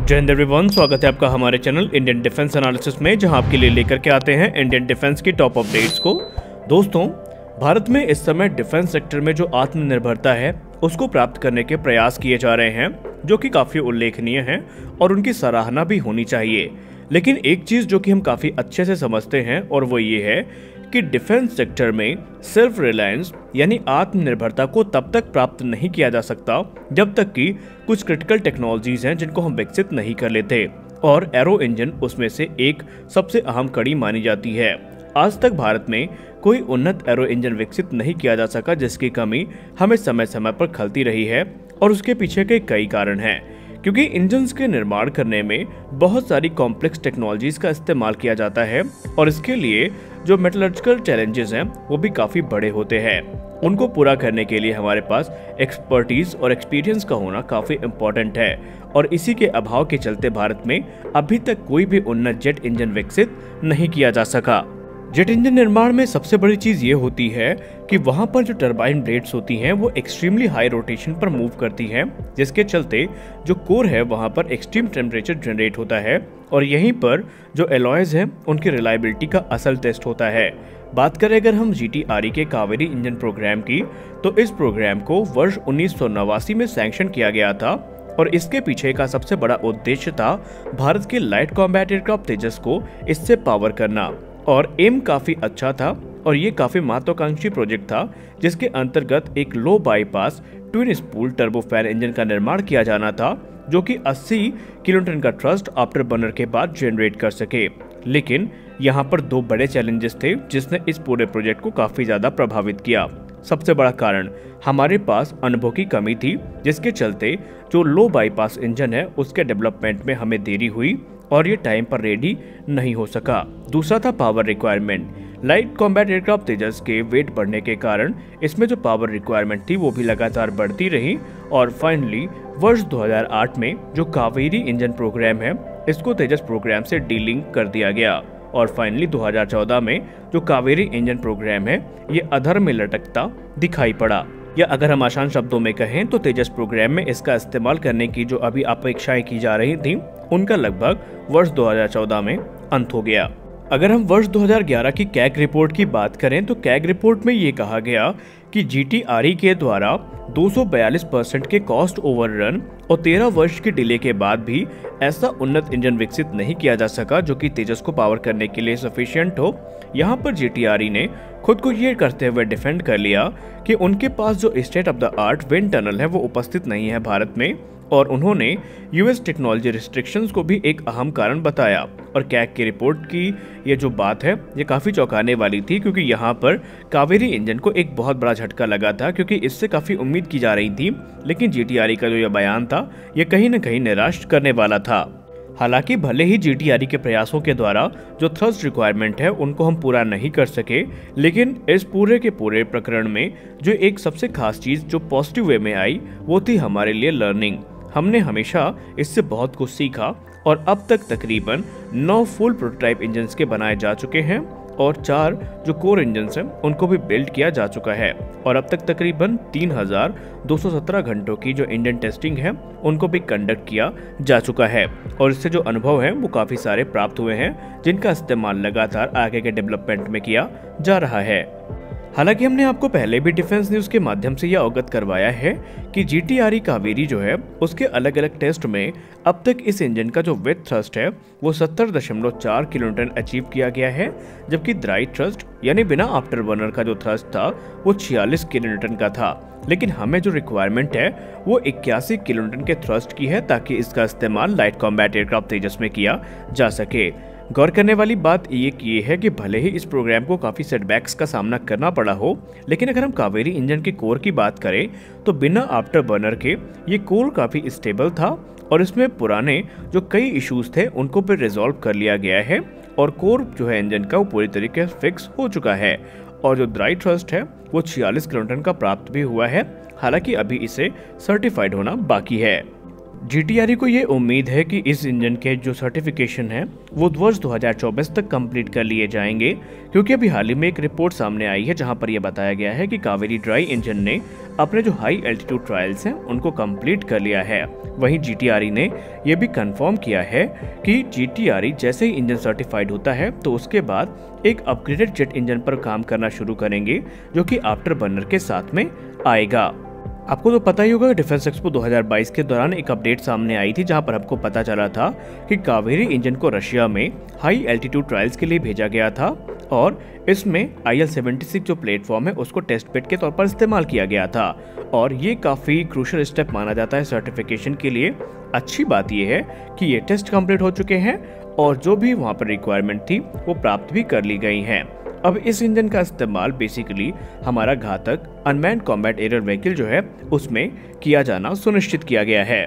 जय हिंद एवरीवन, स्वागत है आपका हमारे चैनल इंडियन डिफेंस एनालिसिस में, जहां आपके लिए लेकर के आते हैं इंडियन डिफेंस की टॉप अपडेट्स को। दोस्तों, भारत में इस समय डिफेंस सेक्टर में जो आत्मनिर्भरता है उसको प्राप्त करने के प्रयास किए जा रहे हैं, जो कि काफ़ी उल्लेखनीय हैं और उनकी सराहना भी होनी चाहिए। लेकिन एक चीज़ जो कि हम काफ़ी अच्छे से समझते हैं और वो ये है कि डिफेंस सेक्टर में सेल्फ रिलायंस यानी आत्मनिर्भरता को तब तक प्राप्त नहीं किया जा सकता जब तक कि कुछ क्रिटिकल टेक्नोलॉजीज हैं जिनको हम विकसित नहीं कर लेते, और एरो इंजन उसमें से एक सबसे अहम कड़ी मानी जाती है। आज तक भारत में कोई उन्नत एरो इंजन विकसित नहीं किया जा सका, जिसकी कमी हमें समय समय पर खलती रही है, और उसके पीछे के कई कारण हैं। क्योंकि इंजन्स के निर्माण करने में बहुत सारी कॉम्प्लेक्स टेक्नोलॉजीज का इस्तेमाल किया जाता है, और इसके लिए जो मेटलर्जिकल चैलेंजेस हैं वो भी काफ़ी बड़े होते हैं। उनको पूरा करने के लिए हमारे पास एक्सपर्टीज और एक्सपीरियंस का होना काफ़ी इम्पोर्टेंट है, और इसी के अभाव के चलते भारत में अभी तक कोई भी उन्नत जेट इंजन विकसित नहीं किया जा सका। जेट इंजन निर्माण में सबसे बड़ी चीज़ ये होती है कि वहाँ पर जो टरबाइन ब्लेड्स होती हैं वो एक्सट्रीमली हाई रोटेशन पर मूव करती हैं, जिसके चलते जो कोर है वहाँ पर एक्सट्रीम टेम्परेचर जनरेट होता है, और यहीं पर जो एलॉयज हैं उनकी रिलायबिलिटी का असल टेस्ट होता है। बात करें अगर हम GTRE के कावेरी इंजन प्रोग्राम की, तो इस प्रोग्राम को वर्ष 1989 में सैंक्शन किया गया था, और इसके पीछे का सबसे बड़ा उद्देश्य था भारत के लाइट कॉम्बैट एयरक्राफ्ट तेजस को इससे पावर करना। और एम काफ़ी अच्छा था, और ये काफ़ी महत्वाकांक्षी प्रोजेक्ट था, जिसके अंतर्गत एक low bypass twin spool turbofan engine का निर्माण किया जाना था, जो कि 80 किलोटन का थ्रस्ट आफ्टर बर्नर के बाद जनरेट कर सके। लेकिन यहाँ पर दो बड़े चैलेंजेस थे जिसने इस पूरे प्रोजेक्ट को काफ़ी ज़्यादा प्रभावित किया। सबसे बड़ा कारण हमारे पास अनुभव की कमी थी, जिसके चलते जो लो बाईपास इंजन है उसके डेवलपमेंट में हमें देरी हुई और ये टाइम पर रेडी नहीं हो सका। दूसरा था power requirement. Light combat aircraft Tejas के वेट बढ़ने के कारण इसमें जो पावर रिक्वायरमेंट थी वो भी लगातार बढ़ती रही, और फाइनली वर्ष 2008 में जो कावेरी इंजन प्रोग्राम है इसको तेजस प्रोग्राम से डीलिंक कर दिया गया, और फाइनली 2014 में जो कावेरी इंजन प्रोग्राम है ये अधर में लटकता दिखाई पड़ा। या अगर हम आसान शब्दों में कहें तो तेजस प्रोग्राम में इसका इस्तेमाल करने की जो अभी अपेक्षाएं की जा रही थी उनका लगभग वर्ष 2014 में अंत हो गया। अगर हम वर्ष 2011 की कैग रिपोर्ट की बात करें तो कैग रिपोर्ट में ये कहा गया कि GTRE के द्वारा 242% के कॉस्ट ओवररन और 13 वर्ष की डिले के बाद भी ऐसा उन्नत इंजन विकसित नहीं किया जा सका जो कि तेजस को पावर करने के लिए सफिशिएंट हो। यहाँ पर GTRE ने खुद को ये करते हुए डिफेंड कर लिया कि उनके पास जो state of the art wind tunnel है वो उपस्थित नहीं है भारत में, और उन्होंने US टेक्नोलॉजी रिस्ट्रिक्शंस को भी एक अहम कारण बताया। और कैग की रिपोर्ट की ये जो बात है ये काफ़ी चौंकाने वाली थी, क्योंकि यहाँ पर कावेरी इंजन को एक बहुत बड़ा झटका लगा था, क्योंकि इससे काफ़ी उम्मीद की जा रही थी। लेकिन GTRE का जो यह बयान था ये कहीं न कहीं निराश करने वाला था। हालांकि भले ही GTRE के प्रयासों के द्वारा जो थ्रस्ट रिक्वायरमेंट है उनको हम पूरा नहीं कर सके, लेकिन इस पूरे के पूरे प्रकरण में जो एक सबसे खास चीज़ जो पॉजिटिव वे में आई वो थी हमारे लिए लर्निंग। हमने हमेशा इससे बहुत कुछ सीखा, और अब तक तकरीबन 9 फुल प्रोटोटाइप इंजन्स के बनाए जा चुके हैं, और 4 जो कोर इंजन्स हैं उनको भी बिल्ड किया जा चुका है, और अब तक तकरीबन 3217 घंटों की जो इंजन टेस्टिंग है उनको भी कंडक्ट किया जा चुका है, और इससे जो अनुभव है वो काफ़ी सारे प्राप्त हुए हैं, जिनका इस्तेमाल लगातार आगे के डेवलपमेंट में किया जा रहा है। हालांकि हमने आपको पहले भी डिफेंस न्यूज के माध्यम से यह अवगत करवाया है कि GTRE कावेरी जो है उसके अलग अलग टेस्ट में अब तक इस इंजन का जो विथ थ्रस्ट है वो 70.4 किलोन्यूटन अचीव किया गया है, जबकि ड्राई थ्रस्ट यानी बिना आफ्टर बर्नर का जो थ्रस्ट था वो 46 किलोन्यूटन का था। लेकिन हमें जो रिक्वायरमेंट है वो 81 किलोन्यूटन के थ्रस्ट की है, ताकि इसका इस्तेमाल लाइट कॉम्बैट एयरक्राफ्ट तेजस में किया जा सके। गौर करने वाली बात ये है कि भले ही इस प्रोग्राम को काफ़ी सेटबैक्स का सामना करना पड़ा हो, लेकिन अगर हम कावेरी इंजन के कोर की बात करें तो बिना आफ्टर बर्नर के ये कोर काफ़ी स्टेबल था, और इसमें पुराने जो कई इश्यूज थे उनको भी रिजॉल्व कर लिया गया है, और कोर जो है इंजन का वो पूरी तरीके से फिक्स हो चुका है। और जो ड्राई थ्रस्ट है वो 46 किलोटन का प्राप्त भी हुआ है, हालांकि अभी इसे सर्टिफाइड होना बाकी है। GTRE को ये उम्मीद है कि इस इंजन के जो सर्टिफिकेशन है वो वर्ष 2024 तक कंप्लीट कर लिए जाएंगे, क्योंकि अभी हाल ही में एक रिपोर्ट सामने आई है जहां पर यह बताया गया है कि कावेरी ड्राई इंजन ने अपने जो हाई एल्टीट्यूड ट्रायल्स हैं उनको कंप्लीट कर लिया है। वहीं GTRE ने यह भी कंफर्म किया है कि GTRE जैसे ही इंजन सर्टिफाइड होता है तो उसके बाद एक अपग्रेडेड जेट इंजन पर काम करना शुरू करेंगे, जो कि आफ्टर बर्नर के साथ में आएगा। आपको तो पता ही होगा कि डिफेंस एक्सपो 2022 के दौरान एक अपडेट सामने आई थी जहां पर आपको पता चला था कि कावेरी इंजन को रशिया में हाई एल्टीट्यूड ट्रायल्स के लिए भेजा गया था और इसमें IL-76 जो प्लेटफॉर्म है उसको टेस्ट बेड के तौर पर इस्तेमाल किया गया था और ये काफ़ी क्रूशियल स्टेप माना जाता है सर्टिफिकेशन के लिए। अच्छी बात यह है कि ये टेस्ट कंप्लीट हो चुके हैं और जो भी वहाँ पर रिक्वायरमेंट थी वो प्राप्त भी कर ली गई हैं। अब इस इंजन का इस्तेमाल बेसिकली हमारा घातक अनमैन्ड कॉम्बैट एरियल व्हीकल जो है उसमें किया जाना सुनिश्चित किया गया है।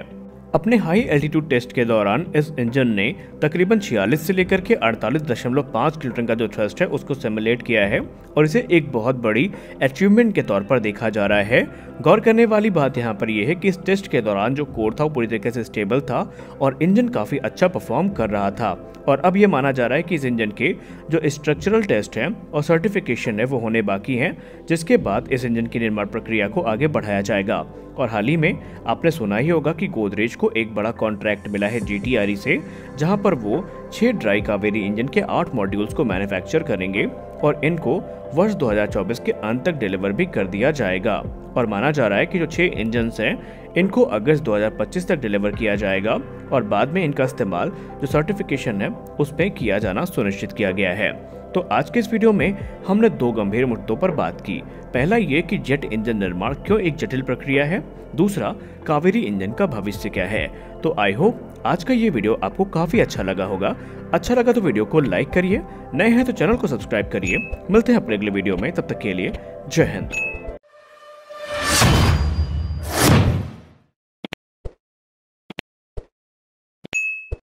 अपने हाई एल्टीट्यूड टेस्ट के दौरान इस इंजन ने तकरीबन 46 से लेकर के 48.5 किलोटन का जो थ्रस्ट है उसको सिमुलेट किया है और इसे एक बहुत बड़ी अचीवमेंट के तौर पर देखा जा रहा है। गौर करने वाली बात यहाँ पर यह है कि इस टेस्ट के दौरान जो कोर था वो पूरी तरीके से स्टेबल था और इंजन काफ़ी अच्छा परफॉर्म कर रहा था और अब ये माना जा रहा है कि इस इंजन के जो स्ट्रक्चरल टेस्ट हैं और सर्टिफिकेशन है वो होने बाकी हैं, जिसके बाद इस इंजन की निर्माण प्रक्रिया को आगे बढ़ाया जाएगा। और हाल ही में आपने सुना ही होगा कि गोदरेज को एक बड़ा कॉन्ट्रैक्ट मिला है GTRE से, जहां पर वो 6 ड्राई कावेरी इंजन के 8 मॉड्यूल्स को मैन्युफैक्चर करेंगे और इनको वर्ष 2024 के अंत तक डिलीवर भी कर दिया जाएगा। और माना जा रहा है कि जो 6 इंजन्स हैं इनको अगस्त 2025 तक डिलीवर किया जाएगा और बाद में इनका इस्तेमाल जो सर्टिफिकेशन है उसमें किया जाना सुनिश्चित किया गया है। तो आज के इस वीडियो में हमने 2 गंभीर मुद्दों पर बात की। पहला ये कि जेट इंजन निर्माण क्यों एक जटिल प्रक्रिया है, दूसरा कावेरी इंजन का भविष्य क्या है। तो आई होप आज का ये वीडियो आपको काफी अच्छा लगा होगा। अच्छा लगा तो वीडियो को लाइक करिए, नए हैं तो चैनल को सब्सक्राइब करिए। मिलते हैं अपने अगले वीडियो में, तब तक के लिए जय हिंद।